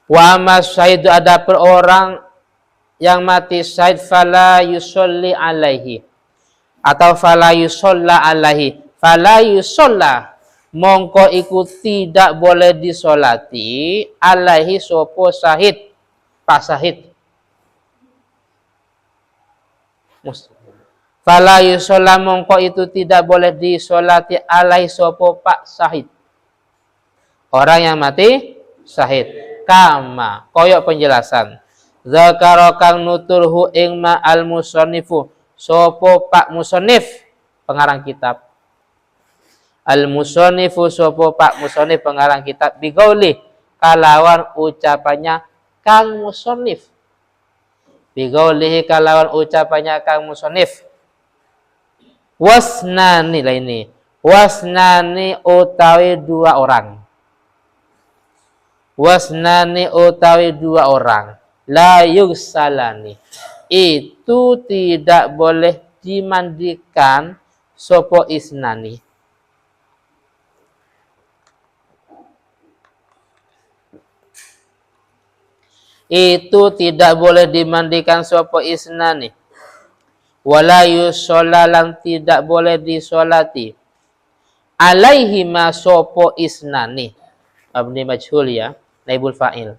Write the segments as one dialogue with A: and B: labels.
A: Wa amma syahidu, ada per orang yang mati syahid fala yusolli alaihi, atau fala yusolla alaihi, fala yusolla mongko iku tidak boleh disolati alaihi sopo syahid, pak syahid. Fala yusolla mongko itu tidak boleh disolati alaihi sopo pak syahid, orang yang mati syahid. Kama koyok penjelasan zakaro kang nuturhu ing ma al musannifu sopo pak musannif pengarang kitab, al musannifu sopo pak musannif pengarang kitab, bigauli kalawan ucapannya kang musannif, bigaulihi kalawan ucapannya kang musannif, wasnani lah ini, wasnani utawi dua orang, wasnani utawi dua orang, la yugsalani itu tidak boleh dimandikan sopo isnani, itu tidak boleh dimandikan sopo isnani, wala yusolalan tidak boleh disolati alaihi ma sopo isnani, abni majhul ya, naibul fa'il,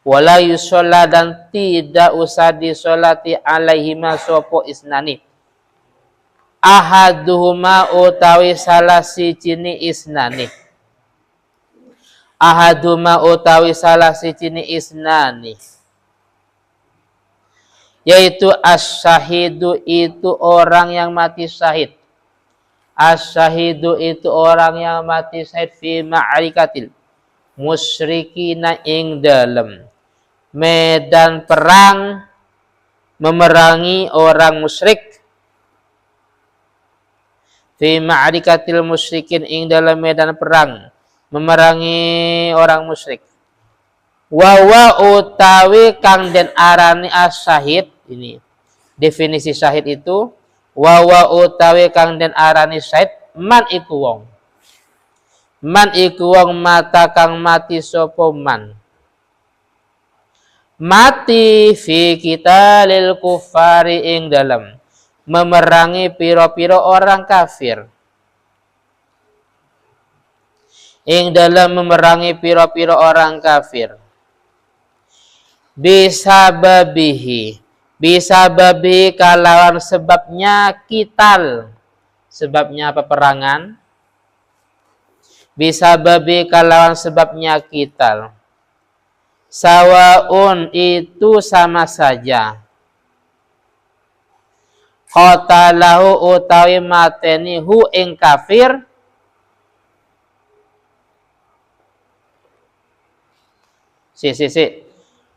A: wala yusola dan tidak usah disolati alaihi ma sopo isnani, ahaduhuma utawi salah sijine isnani, ahaduma utawi salah sijine isnani, yaitu as-syahidu itu orang yang mati syahid, as-syahidu itu orang yang mati syahid fi ma'arikatil musyrikina ing dalem medan perang memerangi orang musyrik, fi ma'arikatil musyrikin ing dalam medan perang memerangi orang musyrik, wawa utawi kang den arani as-syahid, ini definisi syahid itu, wawa utawi kang den arani syahid man iku wong, man iku wong mata kang mati sapa man, mati fi qitalil kufari ing dalam memerangi piro-piro orang kafir, ing dalam memerangi piro-piro orang kafir, bisababihi, bisababihi kalawan sebabnya kital, sebabnya peperangan, bisababihi kalawan sebabnya kital, sawaun itu sama saja, qatalahu utawi mateni hu ing kafir, si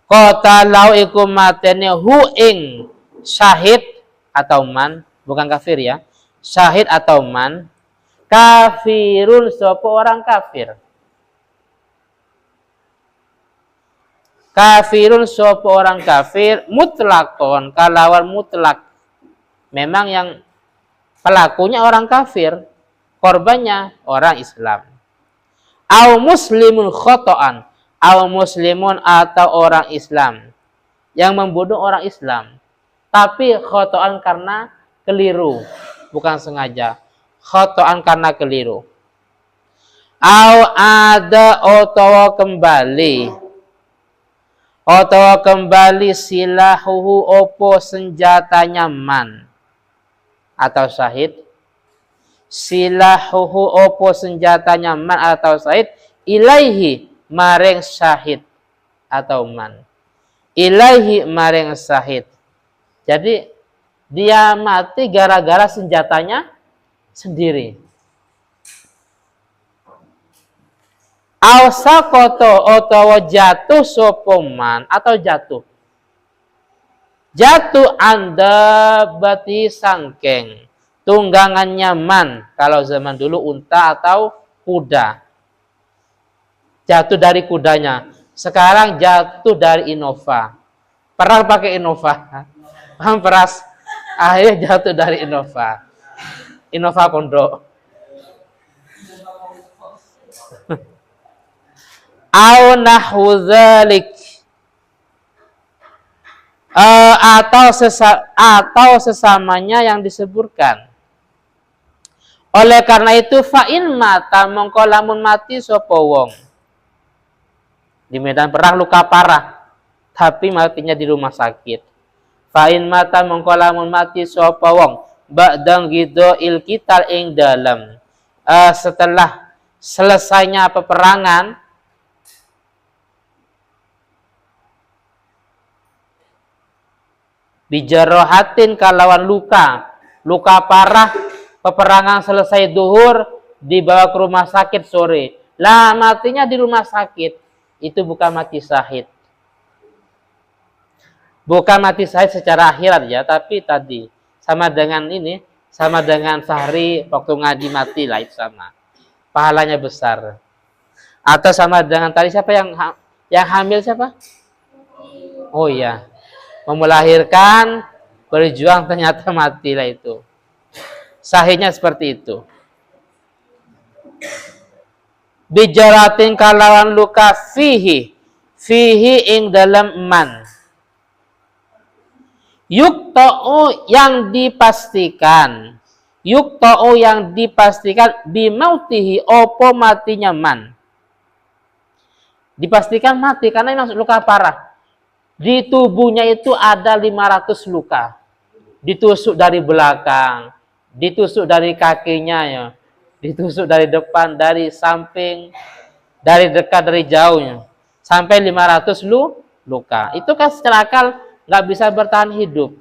A: qatalahu iku mateni hu ing syahid atau man, bukan kafir ya, syahid atau man, kafirun sapa orang kafir, kafirun sapa orang kafir, mutlakon kalawan mutlak, memang yang pelakunya orang kafir, korbannya orang Islam, au muslimun khotoan, au muslimun atau orang Islam yang membunuh orang Islam tapi khotoan karena keliru, bukan sengaja, khotoan karena keliru, au ada otawa kembali silahuhu opo senjatanya man atau syahid, silahuhu opo senjatanya man atau syahid, ilaihi maring syahid atau man, ilaihi maring syahid, jadi dia mati gara-gara senjatanya sendiri. Ausakoto otawa jatuh sopoman atau jatuh anda bati sangkeng tunggangannya man, kalau zaman dulu unta atau kuda, jatuh dari kudanya, sekarang jatuh dari Innova, pernah pakai Innova, paham peras, akhirnya jatuh dari Innova pondok. au nahwu dzalik, atau sesamanya yang disebutkan. Oleh karena itu fa in mata mongko lamun mati sapa wong di medan perang luka parah tapi matinya di rumah sakit. Fa in mata mongko lamun mati sapa wong ba'dang ghidha'il qital ing dalam setelah selesainya peperangan, bijarohatin kalawan luka parah, peperangan selesai duhur dibawa ke rumah sakit sore, lah matinya di rumah sakit, itu bukan mati syahid. Bukan mati syahid secara akhirat ya, tapi tadi sama dengan ini, sama dengan Fahri waktu ngaji mati lah, itu sama, pahalanya besar. Atau sama dengan tadi siapa yang hamil siapa? Oh iya, mau melahirkan, berjuang ternyata matilah itu. Sahihnya seperti itu. Bijaratin kalawan luka fihi ing dalam man. Yukta'u yang dipastikan. Yukta'u yang dipastikan bimautihi opo matinya man. Dipastikan mati karena memang luka parah. Di tubuhnya itu ada 500 luka. Ditusuk dari belakang, ditusuk dari kakinya ya, ditusuk dari depan, dari samping, dari dekat, dari jauhnya, sampai 500 luka. Itu kan secara akal nggak bisa bertahan hidup.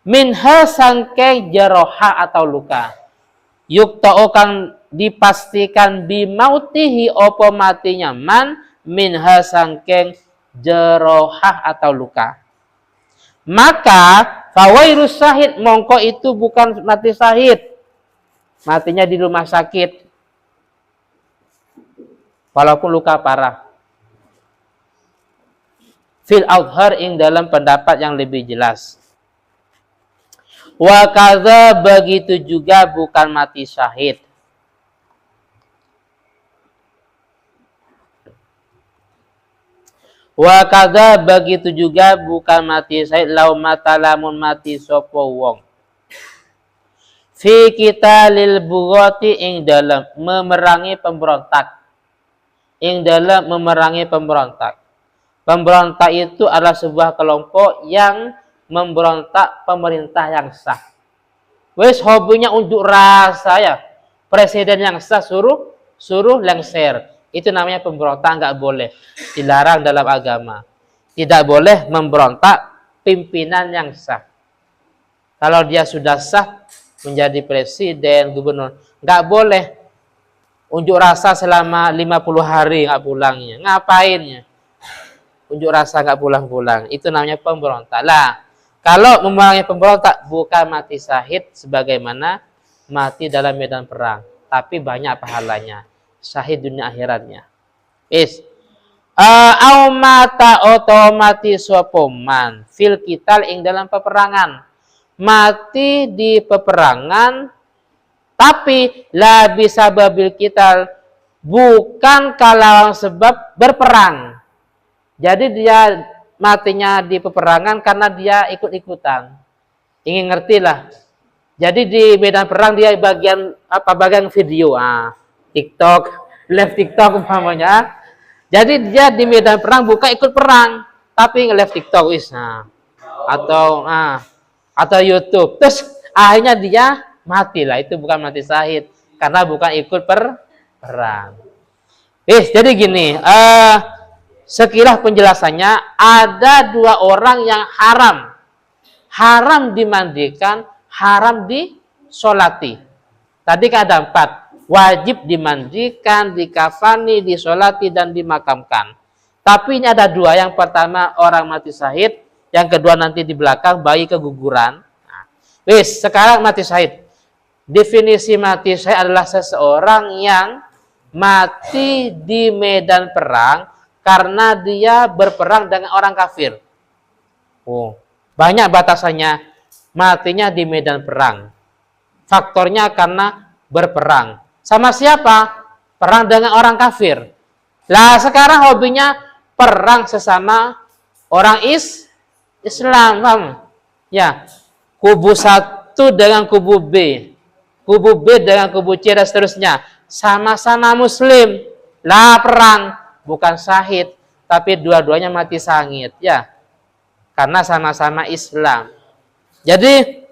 A: Minha sangke jaroha atau luka. Yukta'u kang dipastikan bimautihi opo matinya man minha sangke jaroha atau luka. Maka fawairus syahid mongko itu bukan mati syahid, matinya di rumah sakit walaupun luka parah. Fil authar ing dalam pendapat yang lebih jelas. Wa kadza begitu juga bukan mati syahid. Wa kadza begitu juga bukan mati syahid lau mata lamun mati sapa wong. Fi qitalil bughati ing dalam memerangi pemberontak. Ing dalam memerangi pemberontak. Pemberontak itu adalah sebuah kelompok yang memberontak pemerintah yang sah. Wes hobinya unjuk rasa ya. Presiden yang sah suruh lengser. Itu namanya pemberontak, nggak boleh. Dilarang dalam agama. Tidak boleh memberontak pimpinan yang sah. Kalau dia sudah sah menjadi presiden, gubernur, nggak boleh unjuk rasa selama 50 hari nggak pulangnya. Ngapainnya? Unjuk rasa nggak pulang-pulang. Itu namanya pemberontak. Lah, kalau memerangi pemberontak bukan mati syahid sebagaimana mati dalam medan perang, tapi banyak pahalanya. Syahid dunia akhiratnya. Au mata otomatis sopoman fil qital ing dalam peperangan. Mati di peperangan tapi la bisa babil qital bukan kalau sebab berperang. Jadi dia matinya di peperangan karena dia ikut-ikutan. Ingin ngerti lah. Jadi di medan perang dia bagian video, TikTok, live TikTok umpamanya. Jadi dia di medan perang bukan ikut perang, tapi nge-live TikTok atau YouTube. Terus akhirnya dia mati lah, itu bukan mati syahid karena bukan ikut perang. Jadi gini, sekilas penjelasannya ada dua orang yang haram dimandikan, haram disolati. Tadi kan ada 4. Wajib dimandikan, dikafani, disolati, dan dimakamkan. Tapi ini ada 2. Yang pertama orang mati syahid, yang kedua nanti di belakang bayi keguguran. Sekarang mati syahid. Definisi mati syahid adalah seseorang yang mati di medan perang karena dia berperang dengan orang kafir. Banyak batasannya. Matinya di medan perang. Faktornya karena berperang. Sama siapa? Perang dengan orang kafir. Lah sekarang hobinya perang sesama orang Islam, paham? Ya, kubu satu dengan kubu B dengan kubu C dan seterusnya, sama-sama Muslim, lah perang, bukan syahid, tapi dua-duanya mati sangit, ya, karena sama-sama Islam. Jadi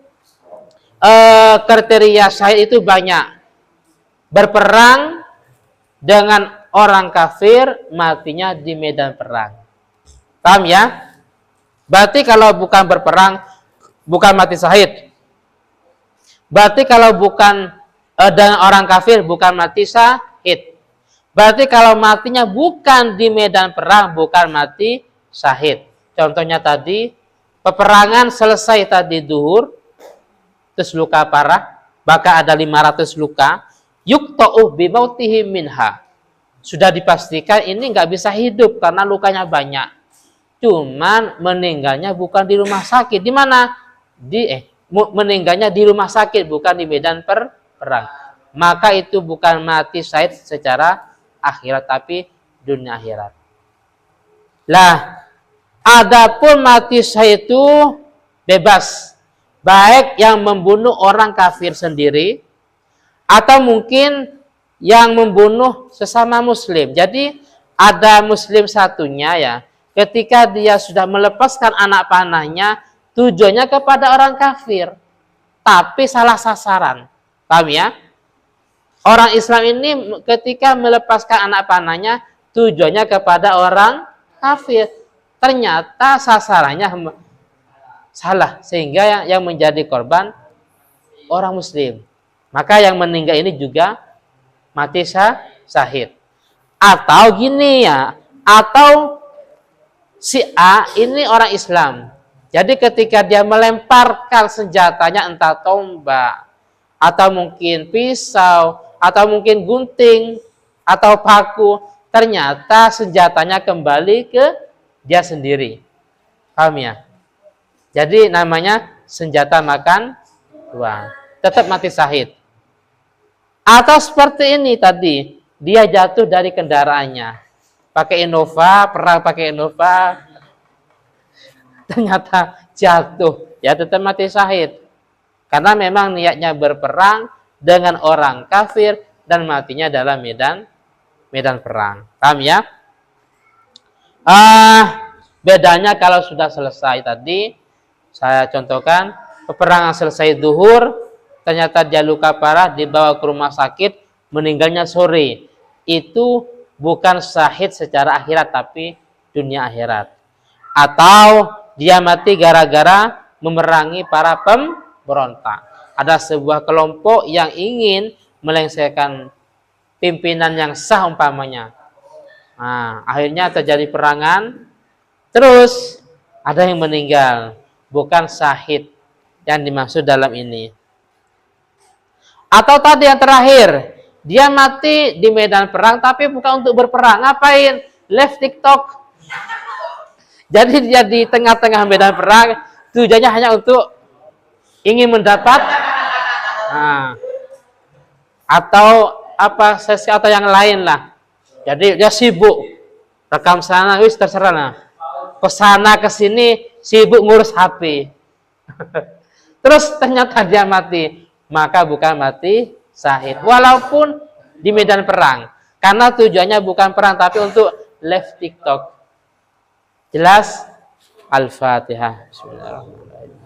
A: kriteria syahid itu banyak. Berperang dengan orang kafir, matinya di medan perang. Paham ya? Berarti kalau bukan berperang, bukan mati syahid. Berarti kalau bukan dengan orang kafir, bukan mati syahid. Berarti kalau matinya bukan di medan perang, bukan mati syahid. Contohnya tadi, peperangan selesai tadi duhur, terus luka parah, bahkan ada 500 luka, yukta'u bimautihi minha. Sudah dipastikan ini nggak bisa hidup karena lukanya banyak. Cuman meninggalnya bukan di rumah sakit. Di mana? Meninggalnya di rumah sakit, bukan di medan perang. Maka itu bukan mati syahid secara akhirat, tapi dunia akhirat. Lah, adapun mati syahid itu bebas. Baik yang membunuh orang kafir sendiri, atau mungkin yang membunuh sesama muslim. Jadi ada muslim satunya ya, ketika dia sudah melepaskan anak panahnya, tujuannya kepada orang kafir, tapi salah sasaran. Paham ya? Orang Islam ini ketika melepaskan anak panahnya, tujuannya kepada orang kafir, ternyata sasarannya salah, sehingga yang menjadi korban orang muslim. Maka yang meninggal ini juga mati syahid. Atau gini ya, atau si A ini orang Islam. Jadi ketika dia melemparkan senjatanya, entah tombak, atau mungkin pisau, atau mungkin gunting, atau paku, ternyata senjatanya kembali ke dia sendiri. Paham ya? Jadi namanya senjata makan tuan. Tetap mati syahid. Atau seperti ini tadi, dia jatuh dari kendaraannya. Pakai Innova, perang pakai Innova, ternyata jatuh. Ya tetap mati syahid. Karena memang niatnya berperang dengan orang kafir dan matinya dalam medan perang. Paham ya? Bedanya kalau sudah selesai tadi, saya contohkan, peperangan selesai duhur, ternyata dia luka parah, dibawa ke rumah sakit, meninggalnya sore. Itu bukan syahid secara akhirat, tapi dunia akhirat. Atau dia mati gara-gara memerangi para pemberontak. Ada sebuah kelompok yang ingin melengsarkan pimpinan yang sah umpamanya. Nah, akhirnya terjadi perangan, terus ada yang meninggal. Bukan syahid yang dimaksud dalam ini. Atau tadi yang terakhir, dia mati di medan perang tapi bukan untuk berperang. Ngapain? Live TikTok. Jadi dia di tengah-tengah medan perang, tujuannya hanya untuk ingin mendapat atau apa sesi atau yang lain lah. Jadi dia sibuk rekam sana, wis terserah lah. Kesana kesini sibuk ngurus HP. Terus ternyata dia mati, maka bukan mati syahid walaupun di medan perang, karena tujuannya bukan perang tapi untuk live TikTok. Jelas? Al-Fatihah. Bismillahirrahmanirrahim.